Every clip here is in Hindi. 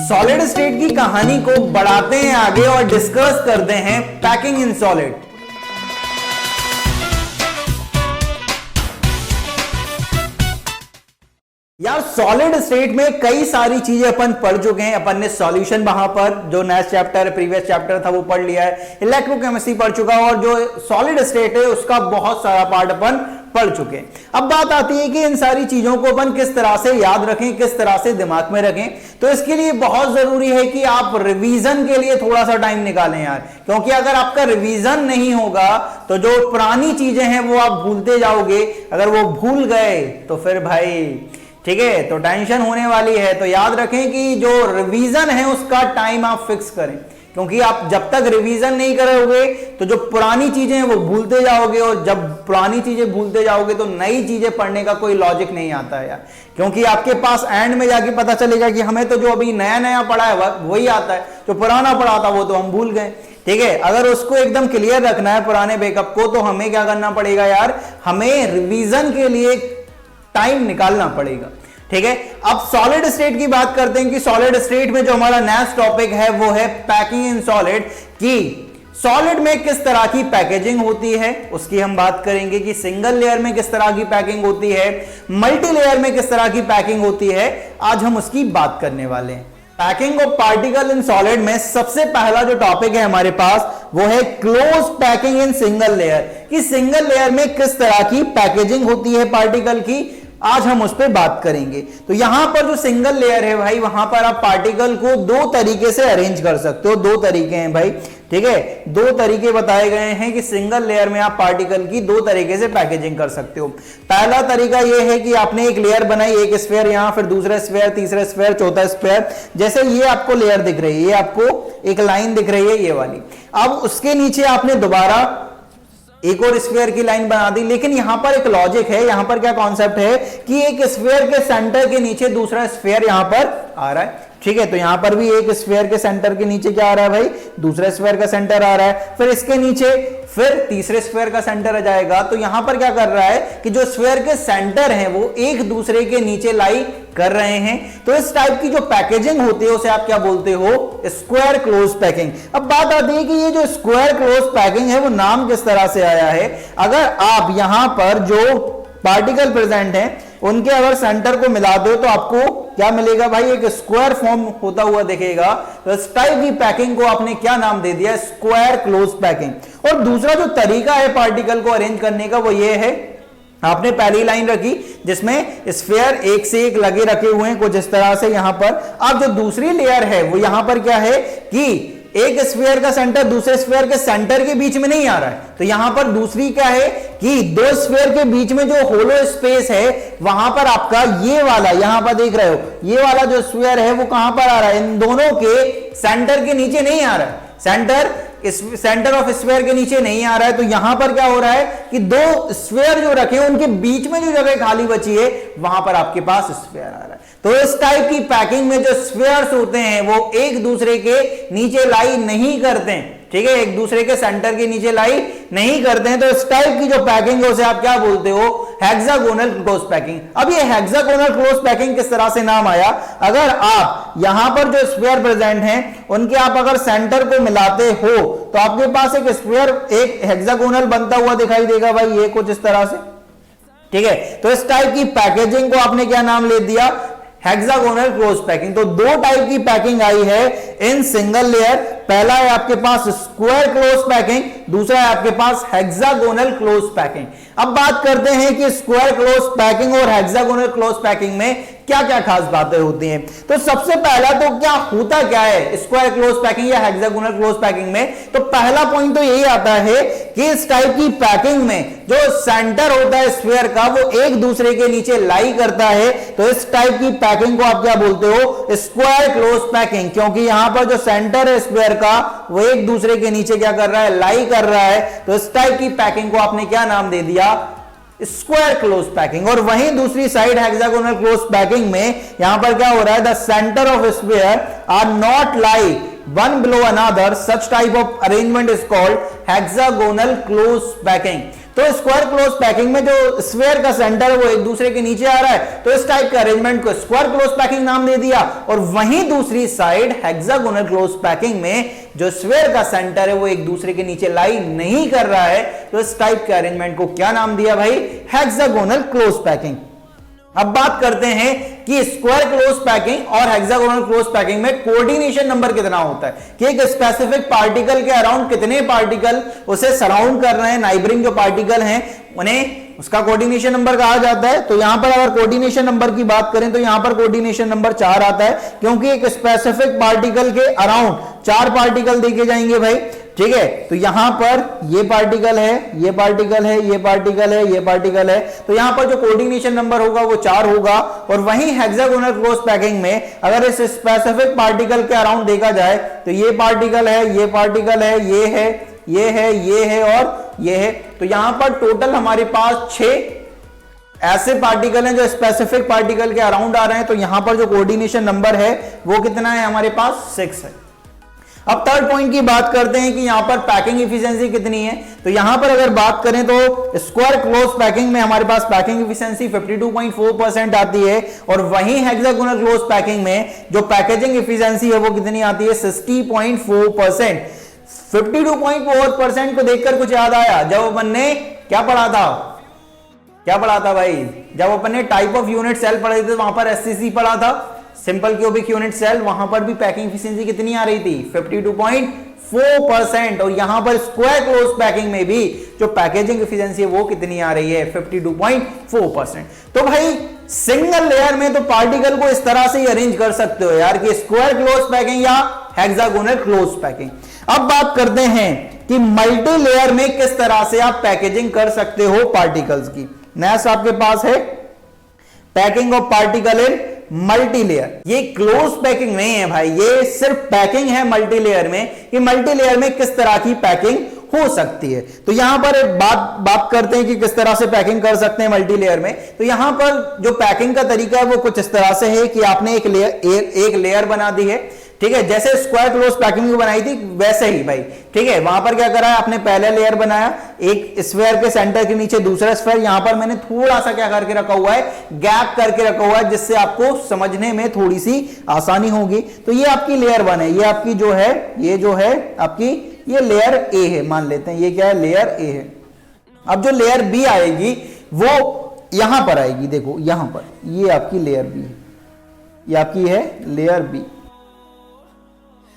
सॉलिड स्टेट की कहानी को बढ़ाते हैं आगे और डिस्कस करते हैं पैकिंग इन सॉलिड। यार सॉलिड स्टेट में कई सारी चीजें अपन पढ़ चुके हैं। अपन ने सॉल्यूशन वहां पर जो नेक्स्ट चैप्टर प्रीवियस चैप्टर था वो पढ़ लिया है, इलेक्ट्रोकेमिस्ट्री पढ़ चुका और जो सॉलिड स्टेट है उसका बहुत सारा पार्ट अपन पढ़ चुके हैं। अब बात आती है कि इन सारी चीजों को अपन किस तरह से याद रखें, किस तरह से दिमाग में रखें। तो इसके लिए बहुत जरूरी है कि आप रिवीजन के लिए थोड़ा सा टाइम निकालें यार, क्योंकि अगर आपका रिवीजन नहीं होगा तो जो पुरानी चीजें हैं वो आप भूलते जाओगे। अगर वो भूल गए तो फिर भाई ठीक है तो टेंशन होने वाली है। तो याद रखें कि जो रिवीजन है उसका टाइम आप फिक्स करें, क्योंकि आप जब तक रिवीजन नहीं करोगे तो जो पुरानी चीजें हैं वो भूलते जाओगे, और जब पुरानी चीजें भूलते जाओगे तो नई चीजें पढ़ने का कोई लॉजिक नहीं आता है यार। क्योंकि आपके पास एंड में जाके पता चलेगा कि हमें तो जो अभी नया नया पढ़ा है वही आता है, जो पुराना पढ़ा था वो तो हम भूल गए। ठीक है, अगर उसको एकदम क्लियर रखना है पुराने बैकअप को तो हमें क्या करना पड़ेगा यार, हमें रिवीजन के लिए टाइम निकालना पड़ेगा। ठीक है, अब सॉलिड स्टेट की बात करते हैं कि सॉलिड स्टेट में जो हमारा नेक्स्ट टॉपिक है वो है पैकिंग इन सॉलिड। कि सॉलिड में किस तरह की पैकेजिंग होती है उसकी हम बात करेंगे, कि सिंगल लेयर में किस तरह की पैकिंग होती है, मल्टी लेयर में किस तरह की पैकिंग होती है, आज हम उसकी बात करने वाले हैं। Packing of particle in solid में सबसे पहला जो टॉपिक है हमारे पास वो है close packing in single layer. कि सिंगल लेयर में किस तरह की पैकेजिंग होती है पार्टिकल की, आज हम उस पर बात करेंगे। तो यहां पर जो सिंगल लेयर है भाई, वहां पर आप पार्टिकल को दो तरीके से अरेंज कर सकते हो। दो तरीके हैं भाई, ठीक है, दो तरीके बताए गए हैं कि सिंगल लेयर में आप पार्टिकल की दो तरीके से पैकेजिंग कर सकते हो। पहला तरीका यह है कि आपने एक लेयर बनाई, एक स्फीयर यहां, फिर दूसरा स्फीयर, तीसरा स्फीयर, चौथा स्फीयर। जैसे ये आपको लेयर दिख रही है, ये आपको एक लाइन दिख रही है ये वाली। अब उसके नीचे आपने दोबारा एक और स्फीयर की लाइन बना दी। लेकिन यहां पर एक लॉजिक है, यहां पर क्या कॉन्सेप्ट है कि एक स्फीयर के सेंटर के नीचे दूसरा स्फीयर यहां पर आ रहा है। ठीक है, तो यहां पर भी एक स्फीयर के सेंटर के नीचे क्या आ रहा है भाई, दूसरा स्फीयर का सेंटर आ रहा है। फिर इसके नीचे फिर तीसरे स्फीयर का सेंटर आ जाएगा। तो यहां पर क्या कर रहा है कि जो स्फीयर के सेंटर हैं वो एक दूसरे के नीचे लाई कर रहे हैं। तो इस टाइप की जो पैकेजिंग होती है उसे आप क्या बोलते हो, स्क्वायर क्लोज पैकिंग। अब बात आती है कि ये जो स्क्वायर क्लोज पैकिंग है वो नाम किस तरह से आया है। अगर आप यहां पर जो पार्टिकल प्रेजेंट हैं उनके अगर सेंटर को मिला दो तो आपको क्या मिलेगा भाई, एक स्क्वायर फॉर्म होता हुआ दिखेगा। तो इस टाइप की पैकिंग को आपने क्या नाम दे दिया, स्क्वायर क्लोज पैकिंग। और दूसरा जो तरीका है पार्टिकल को अरेंज करने का वो ये है, आपने पहली लाइन रखी जिसमें स्फीयर एक से एक लगे रखे हुए हैं कुछ इस तरह से यहां पर। अब जो दूसरी लेयर है वो यहां पर क्या है कि एक स्फीयर का सेंटर दूसरे स्फीयर के सेंटर के बीच में नहीं आ रहा है। तो यहां पर दूसरी क्या है कि दो स्फीयर के बीच में जो होलो स्पेस है वहां पर आपका ये वाला, यहां पर देख रहे हो ये वाला जो स्फीयर है वो कहां पर आ रहा है, इन दोनों के सेंटर के नीचे नहीं आ रहा है, सेंटर ऑफ स्फीयर के नीचे नहीं आ रहा है। तो यहां पर क्या हो रहा है कि दो स्फीयर जो रखे हैं उनके बीच में जो जगह खाली बची है वहां पर आपके पास स्फीयर आ रहा है। तो इस टाइप की पैकिंग में जो स्फीयर्स होते हैं वो एक दूसरे के नीचे लाई नहीं करते हैं। ठीक है, एक दूसरे के सेंटर के नीचे लाई नहीं करते हैं। तो इस टाइप की जो पैकिंग है उसे आप क्या बोलते हो, हेक्सागोनल क्लोज पैकिंग। अब ये हेक्सागोनल क्लोज पैकिंग किस तरह से नाम आया, अगर आप यहां पर जो स्फीयर प्रेजेंट हैं उनके आप अगर सेंटर को मिलाते हो तो आपके पास एक स्फीयर एक हेक्सागोनल बनता हुआ दिखाई देगा भाई, ये कुछ इस तरह से। ठीक है, तो इस टाइप की पैकेजिंग को आपने क्या नाम ले दिया, हेक्सागोनल क्लोज पैकिंग। तो दो टाइप की पैकिंग आई है इन सिंगल लेयर। पहला है आपके पास स्क्वायर क्लोज पैकिंग, दूसरा है आपके पास हेक्सागोनल क्लोज पैकिंग। अब बात करते हैं कि स्क्वायर क्लोज पैकिंग और हेक्सागोनल क्लोज पैकिंग में क्या क्या खास बातें होती हैं। तो सबसे पहला तो क्या होता क्या है स्क्वायर क्लोज पैकिंग या हेक्सागोनल क्लोज पैकिंग में, तो पहला पॉइंट तो यही आता है कि इस टाइप की पैकिंग में जो सेंटर होता है स्फीयर का वो एक दूसरे के नीचे लाई करता है। तो इस टाइप की पैकिंग को आप क्या बोलते हो, स्क्वायर क्लोज पैकिंग, क्योंकि यहां पर जो सेंटर है स्फीयर का वो एक दूसरे के नीचे क्या कर रहा है, लाई कर रहा है। तो इस टाइप की पैकिंग को आपने क्या नाम दे दिया, स्क्वायर क्लोज पैकिंग। और वहीं दूसरी साइड हेक्सागोनल क्लोज पैकिंग में यहां पर क्या हो रहा है, the centre of sphere are not lie one below another, such type of arrangement is called hexagonal close packing। तो स्क्वायर क्लोज पैकिंग में जो स्फीयर का सेंटर है वो एक दूसरे के नीचे आ रहा है, तो इस टाइप के अरेंजमेंट को स्क्वायर क्लोज पैकिंग नाम दे दिया। और वहीं दूसरी साइड हेक्सागोनल क्लोज पैकिंग में जो स्फीयर का सेंटर है वो एक दूसरे के नीचे लाई नहीं कर रहा है, तो इस टाइप के अरेंजमेंट को क्या नाम दिया भाई? Hexagonal close packing. अब बात करते हैं कि स्क्वायर क्लोज पैकिंग और हेक्सागोनल क्लोज पैकिंग में कोऑर्डिनेशन नंबर कितना होता है, कि एक स्पेसिफिक पार्टिकल के अराउंड कितने पार्टिकल उसे सराउंड कर रहे हैं, नाइबरिंग जो पार्टिकल हैं उन्हें, उसका कोऑर्डिनेशन नंबर कहा जाता है। तो यहां पर अगर कोऑर्डिनेशन नंबर की बात करें तो यहां पर कोऑर्डिनेशन नंबर 4 आता है, क्योंकि एक स्पेसिफिक पार्टिकल के अराउंड 4 पार्टिकल देखे जाएंगे भाई, ठीक है। तो यहां पर ये पार्टिकल है, ये पार्टिकल है, ये पार्टिकल है, ये पार्टिकल है, तो यहां पर जो कोऑर्डिनेशन नंबर होगा वो 4 होगा। और वहीं हेक्सागोनल क्लोज पैकिंग में अगर इस स्पेसिफिक पार्टिकल के अराउंड देखा जाए तो ये पार्टिकल है, ये पार्टिकल है, ये है, ये है, ये है और ये है, तो यहां पर टोटल हमारे पास 6 ऐसे पार्टिकल हैं जो स्पेसिफिक पार्टिकल के अराउंड आ रहे हैं। तो यहां पर जो कोऑर्डिनेशन नंबर है वो कितना है? हमारे पास 6 है। अब थर्ड पॉइंट की बात करते हैं कि यहां पर पैकिंग एफिशिएंसी कितनी है। तो यहां पर अगर बात करें तो स्क्वायर क्लोज पैकिंग में हमारे पास पैकिंग एफिशिएंसी 52.4% आती है, और वहीं हेक्सागोनल क्लोज पैकिंग में जो पैकेजिंग एफिशिएंसी है वो कितनी आती है? 60.4%। 52.4% को देखकर कुछ याद आया? जब अपन ने क्या पढ़ा था, क्या पढ़ा था भाई? जब अपन ने टाइप ऑफ यूनिट सेल पढ़े थे वहां पर एससीसी पढ़ा था, सिंपल क्यूबिक यूनिट सेल, वहां पर भी पैकिंग एफिशिएंसी कितनी आ रही थी? 52.4%। और यहां पर स्क्वायर क्लोज पैकिंग में भी जो पैकेजिंग एफिशिएंसी है वो कितनी आ रही है? 52.4%। तो भाई सिंगल लेयर में तो पार्टिकल को इस तरह से ही अरेंज कर सकते हो यार, कि स्क्वायर क्लोज पैकिंग या हेक्सागोनल क्लोज पैकिंग। अब बात करते हैं कि मल्टी लेयर में किस तरह से आप पैकेजिंग कर सकते हो पार्टिकल्स की। नेक्स्ट आपके पास है packing of particle in multi layer. ये क्लोज पैकिंग नहीं है भाई, ये सिर्फ पैकिंग है मल्टी लेयर में, कि मल्टी लेयर में किस तरह की पैकिंग हो सकती है। तो यहां पर एक बात करते हैं कि किस तरह से पैकिंग कर सकते हैं मल्टी लेयर में। तो यहां पर जो पैकिंग का तरीका है वो कुछ इस तरह से है कि आपने एक लेयर बना दी है, ठीक है, जैसे स्क्वायर क्लोज पैकिंग में बनाई थी वैसे ही भाई, ठीक है। वहां पर क्या करा है, आपने पहले लेयर बनाया, एक स्फीयर के सेंटर के नीचे दूसरा स्फीयर, यहां पर मैंने थोड़ा सा क्या करके रखा हुआ है, गैप करके रखा हुआ है, जिससे आपको समझने में थोड़ी सी आसानी होगी। तो ये आपकी लेयर 1 है, ये आपकी जो है, ये जो है आपकी ये लेयर ए है, मान लेते हैं ये क्या है, लेयर ए है। अब जो लेयर बी आएगी वो यहां पर आएगी, देखो यहां पर ये आपकी लेयर बी है, ये आपकी है लेयर बी,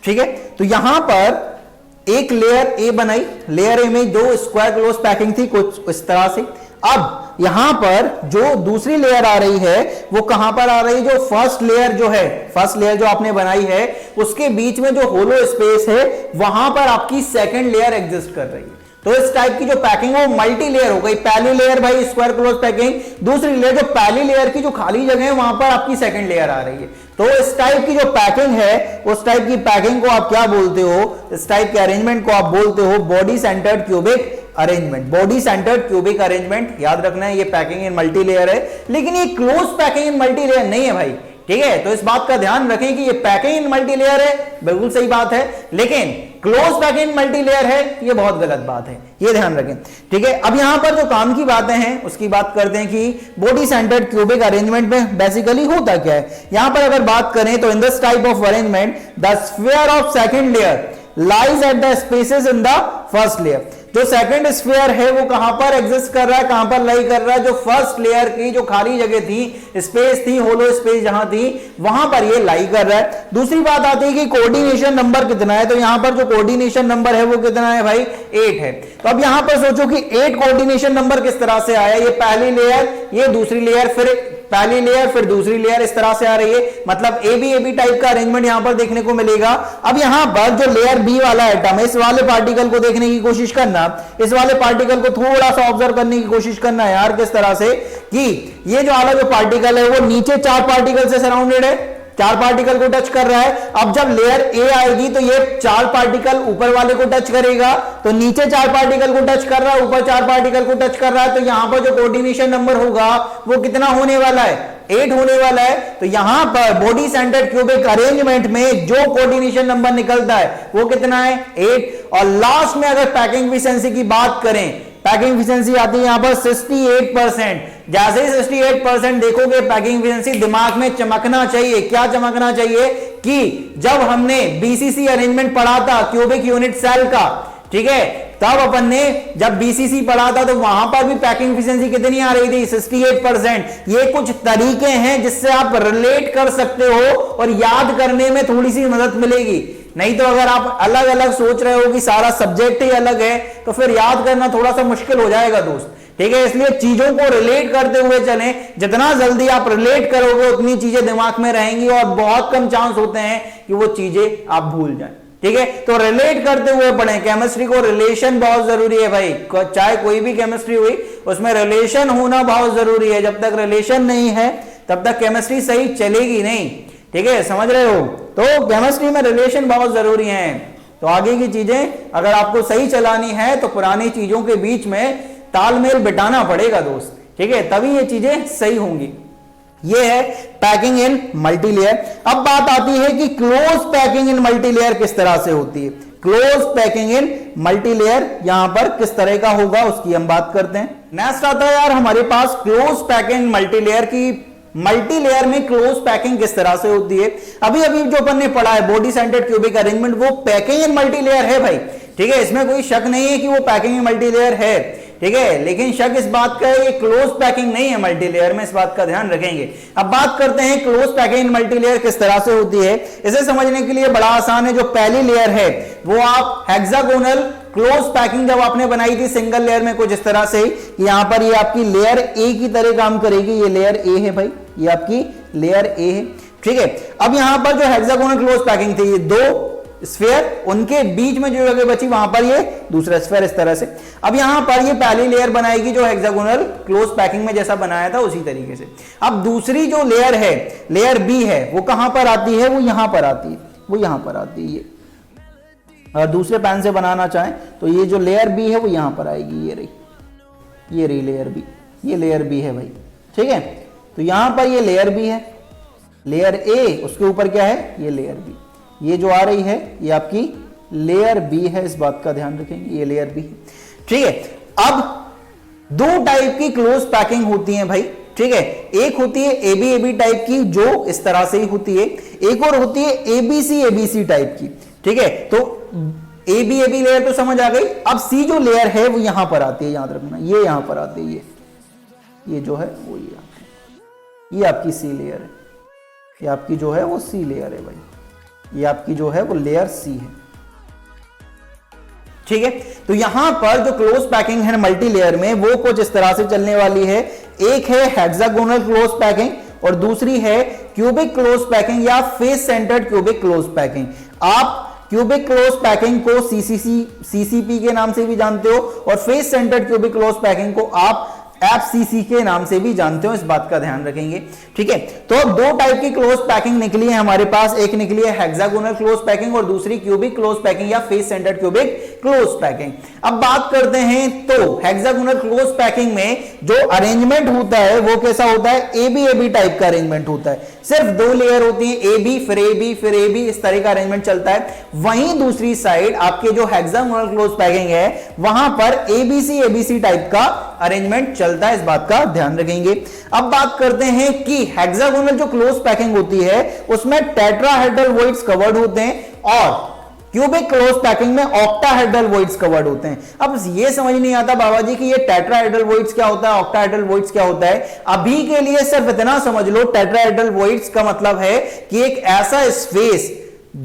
ठीक है। तो यहां पर एक लेयर ए बनाई, लेयर ए में जो स्क्वायर क्लोज पैकिंग थी कुछ इस तरह से। अब यहां पर जो दूसरी लेयर आ रही है वो कहां पर आ रही है? जो फर्स्ट लेयर जो है, फर्स्ट लेयर जो आपने बनाई है उसके बीच में जो होलो स्पेस है वहां पर आपकी सेकंड लेयर एग्जिस्ट कर रही है। तो इस टाइप की जो पैकिंग है वो मल्टी लेयर हो गई। पहली लेयर भाई स्क्वायर क्लोज पैकिंग, दूसरी लेयर जो पहली लेयर की जो खाली जगह है वहां पर आपकी सेकंड लेयर आ रही है। तो इस टाइप की जो पैकिंग है उस टाइप की पैकिंग को आप क्या बोलते हो? इस टाइप के अरेंजमेंट को आप बोलते हो body centred cubic arrangement. Body centred cubic arrangement याद रखना है, ये पैकिंग इन मल्टी लेयर है, लेकिन ये close packing in multi layer नहीं है भाई, ठीक है। तो इस बात का ध्यान रखें कि ये पैकिंग इन मल्टी लेयर है, बिल्कुल सही बात है, लेकिन क्लोज पैकिंग मल्टी लेयर है, ये बहुत गलत बात है, ये ध्यान रखें, ठीक है। अब यहां पर जो काम की बातें हैं उसकी बात करते हैं कि बॉडी सेंटर्ड क्यूबिक अरेंजमेंट में बेसिकली होता क्या है। यहां पर अगर बात करें तो in this type of arrangement the sphere of second layer lies at the spaces in the first layer. जो सेकंड स्फीयर है वो कहां पर एग्जिस्ट कर रहा है, कहां पर लाई कर रहा है? जो फर्स्ट लेयर की जो खाली जगह थी, स्पेस थी, होलो स्पेस जहां थी, वहां पर ये लाई कर रहा है। दूसरी बात आती है कि कोऑर्डिनेशन नंबर कितना है। तो यहां पर जो कोऑर्डिनेशन नंबर है वो कितना है भाई? 8 है। तो अब यहां पर सोचो कि 8 कोऑर्डिनेशन नंबर किस तरह से आया? ये पहली लेयर, ये दूसरी लेयर, फिर पहली लेयर, फिर दूसरी लेयर, इस तरह से आ रही है, मतलब ए बी टाइप का अरेंजमेंट यहां पर देखने को मिलेगा। अब यहां पर जो लेयर बी वाला एटम है, इस वाले पार्टिकल को देखने की कोशिश करना, इस वाले पार्टिकल को थोड़ा सा ऑब्जर्व करने की कोशिश करना यार, किस तरह से कि ये जो वाला जो पार्टिकल है वो नीचे 4 पार्टिकल से सराउंडेड है, 4 पार्टिकल को टच कर रहा है। अब जब लेयर ए आएगी तो ये 4 पार्टिकल ऊपर वाले को टच करेगा, तो नीचे 4 पार्टिकल को टच कर रहा है, ऊपर 4 पार्टिकल को टच कर रहा है, तो यहां पर जो कोऑर्डिनेशन नंबर होगा वो कितना होने वाला है? 8 होने वाला है। तो यहां पर बॉडी सेंटर्ड क्यूबिक अरेंजमेंट में जो कोऑर्डिनेशन नंबर निकलता है वो कितना है? 8। और लास्ट में अगर पैकिंग एफिशिएंसी की बात करें, पैकिंग एफिशिएंसी आती है यहां पर 68%। जैसे ही 68% देखोगे पैकिंग एफिशिएंसी, दिमाग में चमकना चाहिए। क्या चमकना चाहिए कि जब हमने बीसीसी अरेंजमेंट पढ़ा था क्यूबिक यूनिट सेल का, ठीक है, तब अपन ने जब बीसीसी पढ़ा था तो वहां पर भी पैकिंग एफिशिएंसी कितनी आ रही थी, 68%। ये कुछ तरीके हैं जिससे आप रिलेट कर सकते हो और याद करने में थोड़ी सी मदद मिलेगी। नहीं तो अगर आप अलग अलग सोच रहे हो कि सारा सब्जेक्ट ही अलग है तो फिर याद करना थोड़ा सा मुश्किल हो जाएगा दोस्त, ठीक है। इसलिए चीजों को रिलेट करते हुए चलें, जितना जल्दी आप रिलेट करोगे उतनी चीजें दिमाग में रहेंगी और बहुत कम चांस होते हैं कि वो चीजें आप भूल जाएं, ठीक है। तो रिलेट करते हुए पढ़ें। केमिस्ट्री को रिलेशन बहुत जरूरी है भाई, चाहे कोई भी केमिस्ट्री हुई उसमें रिलेशन होना बहुत जरूरी है। जब तक रिलेशन नहीं है तब तक केमिस्ट्री सही चलेगी नहीं, ठीक है, समझ रहे हो। तो केमिस्ट्री में रिलेशन बहुत जरूरी है। तो आगे की चीजें अगर आपको सही चलानी है तो पुरानी चीजों के बीच में तालमेल बिठाना पड़ेगा दोस्त, ठीक है, तभी ये चीजें सही होंगी। ये है पैकिंग इन मल्टीलेयर। अब बात आती है कि क्लोज पैकिंग इन मल्टीलेयर किस तरह से होती है। क्लोज पैकिंग इन मल्टीलेयर यहां पर किस तरह का होगा उसकी हम बात करते हैं। नेक्स्ट आता है यार हमारे पास क्लोज पैकिंग मल्टीलेयर की। मल्टीलेयर में क्लोज पैकिंग किस तरह से होती है। अभी अभी जो अपन ने पढ़ा है बॉडी सेंटर्ड क्यूबिक अरेंजमेंट, वो पैकिंग इन मल्टीलेयर है भाई, ठीक है, इसमें कोई शक नहीं है कि वो पैकिंग इन मल्टीलेयर है, ठीक है। लेकिन शक इस बात का है ये क्लोज पैकिंग नहीं है मल्टीलेयर में, इस बात का ध्यान रखेंगे। अब बात करते हैं क्लोज पैकिंग इन मल्टीलेयर किस तरह से होती है। इसे समझने के लिए बड़ा आसान है। जो पहली लेयर है वो आप हेक्सागोनल क्लोज पैकिंग जब आपने बनाई थी सिंगल लेयर में कुछ इस तरह से, यहां पर ये आपकी लेयर ए की तरह काम करेगी। ये लेयर ए है भाई, ये आपकी लेयर ए है, ठीक है। अब यहां पर जो हेक्सागोनल क्लोज पैकिंग थी, ये दो स्फीयर, उनके बीच में जो जगह बची वहां पर ये दूसरा स्फीयर इस तरह से। अब यहां पर ये पहली लेयर बनाएगी जो हेक्सागोनल क्लोज पैकिंग में जैसा बनाया था उसी तरीके से। अब दूसरी जो लेयर है, लेयर बी है, वो कहां पर आती है, वो यहां पर आती है, वो यहां पर आती है। ये अगर दूसरे पैन से बनाना चाहें तो ये जो लेयर बी है वो यहां पर आएगी, ये रही लेयर बी, ये लेयर बी है भाई, ठीक है। तो यहां पर ये लेयर बी है, लेयर ए, उसके ऊपर क्या है, ये लेयर बी। ये जो आ रही है ये आपकी लेयर बी है, इस बात का ध्यान रखेंगे, ये लेयर बी है, ठीक है। अब दो टाइप की क्लोज पैकिंग होती है भाई, ठीक है। एक होती है एबी एबी टाइप की जो इस तरह से ही होती है, एक और होती है एबीसी एबीसी टाइप की, ठीक है। तो एबी एबी लेयर तो समझ आ गई। अब सी जो लेयर है वो यहां पर आती है, याद रखना, ये यहां पर आती है, ये जो है वो ये आपकी सी लेयर है, ये आपकी जो है वो सी लेयर है भाई, ये आपकी जो है वो लेयर सी है, ठीक है। तो यहां पर जो क्लोज पैकिंग है मल्टी लेयर में वो कुछ इस तरह से चलने वाली है। एक है हेक्सागोनल क्लोज पैकिंग और दूसरी है क्यूबिक क्लोज पैकिंग या face centred cubic close packing. आप क्यूबिक क्लोज पैकिंग को सीसीपी के नाम से भी जानते हो और face centred cubic close packing को आप एफसीसी के नाम से भी जानते हो, इस बात का ध्यान रखेंगे, ठीक है। तो दो टाइप की क्लोज पैकिंग निकली है हमारे पास, एक निकली है हेक्सागोनल क्लोज पैकिंग और दूसरी क्यूबिक क्लोज पैकिंग या face centred cubic close packing. अब बात करते हैं तो हेक्सागोनल क्लोज पैकिंग में जो अरेंजमेंट होता है वो कैसा होता है, एबी एबी टाइप का अरेंजमेंट होता है। सिर्फ दो लेयर होती है, एबी फिर एबी फिर एबी, इस तरह का अरेंजमेंट चलता है। वहीं दूसरी साइड आपके जो हेक्सागोनल क्लोज पैकिंग है वहां पर एबीसी एबीसी टाइप का अरेंजमेंट चलता है, इस बात का ध्यान रखेंगे। अब बात करते हैं कि हेक्सागोनल जो क्लोज पैकिंग होती है उसमें टेट्राहेड्रल वॉइड्स कवर्ड होते हैं और क्यूबिक क्लोज पैकिंग में ऑक्टाहेड्रल वॉइड्स कवर्ड होते हैं। अब ये समझ नहीं आता बाबा जी कि ये टेट्राहेड्रल वॉइड्स क्या होता है, ऑक्टाहेड्रल वॉइड्स क्या होता है। अभी के लिए सिर्फ इतना समझ लो, टेट्राहेड्रल वॉइड्स का मतलब है कि एक ऐसा स्पेस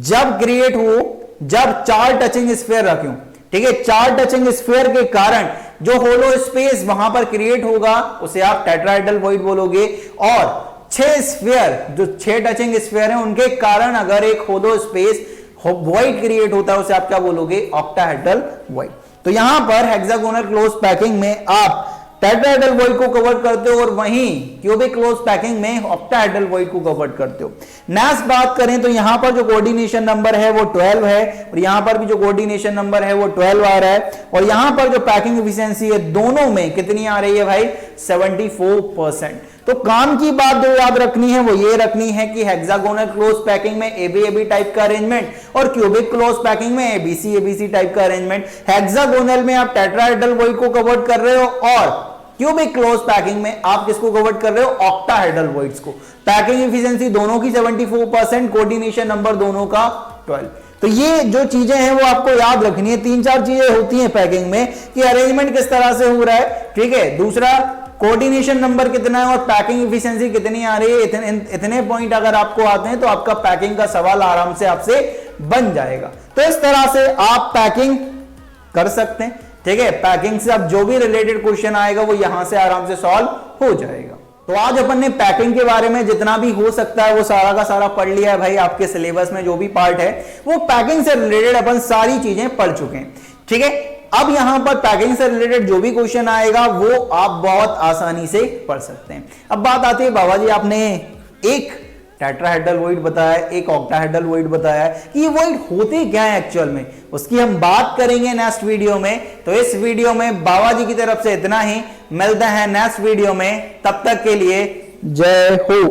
जब क्रिएट हो जब चार टचिंग स्फीयर रखूं, ठीक है, चार टचिंग स्फीयर के कारण जो होलो स्पेस वहां पर क्रिएट होगा उसे आप टेट्राहेड्रल वॉइड बोलोगे। और 6 स्फीयर जो 6 टचिंग स्फीयर हैं उनके कारण अगर एक होलो स्पेस वॉइड क्रिएट होता है उसे आप क्या बोलोगे, ऑक्टाहेड्रल वॉइड। तो यहां पर हेक्सागोनल क्लोज पैकिंग में आप टेट्राहेड्रल वॉइड को कवर करते हो और वहीं क्यूबिक क्लोज पैकिंग में ऑक्टाहेड्रल वॉइड को कवर करते हो। नेक्स्ट बात करें तो यहां पर जो कोऑर्डिनेशन नंबर है वो 12 है और यहां पर भी जो कोऑर्डिनेशन नंबर है वो 12 आ रहा है और यहां पर जो पैकिंग एफिशिएंसी है दोनों में कितनी आ रही है भाई, 74%। तो काम की बात जो याद रखनी है वो ये रखनी है कि हेक्सागोनल क्लोज पैकिंग में एबी टाइप का अरेंजमेंट और क्यूबिक क्लोज पैकिंग में एबीसी टाइप का अरेंजमेंट। हेक्सागोनल में आप टेट्राहेड्रल वॉइड को कवर कर रहे हो और क्यूबिक क्लोज पैकिंग में आप किसको कवर कर रहे हो, ऑक्टाहेड्रल वॉइड्स को। पैकिंग एफिशिएंसी दोनों की 74%, कोऑर्डिनेशन नंबर दोनों का 12। तो ये जो चीजें हैं वो आपको याद रखनी है। 3-4 चीजें होती हैं पैकिंग में कि अरेंजमेंट किस तरह से हो रहा है, ठीक है। दूसरा, कोऑर्डिनेशन नंबर कितना है और पैकिंग एफिशिएंसी कितनी आ रही है। इतने पॉइंट अगर आपको आते हैं तो आपका पैकिंग का सवाल आराम से आपसे बन जाएगा। तो इस तरह से आप पैकिंग कर सकते हैं, ठीक है। पैकिंग से अब जो भी रिलेटेड क्वेश्चन आएगा वो यहां से आराम से सॉल्व हो जाएगा। तो आज अपन ने पैकिंग के बारे में जितना भी हो सकता है वो सारा का सारा पढ़ लिया है भाई। आपके सिलेबस में जो भी पार्ट है वो पैकिंग से रिलेटेड अपन सारी चीजें पढ़ चुके हैं, ठीक है। अब यहां पर पैकिंग से रिलेटेड जो भी क्वेश्चन आएगा वो आप बहुत आसानी से पढ़ सकते हैं। अब बात आती है, बाबा जी आपने एक टेट्राहेड्रल वॉइड बताया, एक ऑक्टाहेड्रल वॉइड बताया, कि ये वॉइड होते क्या है एक्चुअल में, उसकी हम बात करेंगे नेक्स्ट वीडियो में। तो इस वीडियो में बाबा जी की तरफ से इतना ही, मिलते हैं नेक्स्ट वीडियो में, तब तक के लिए जय हो।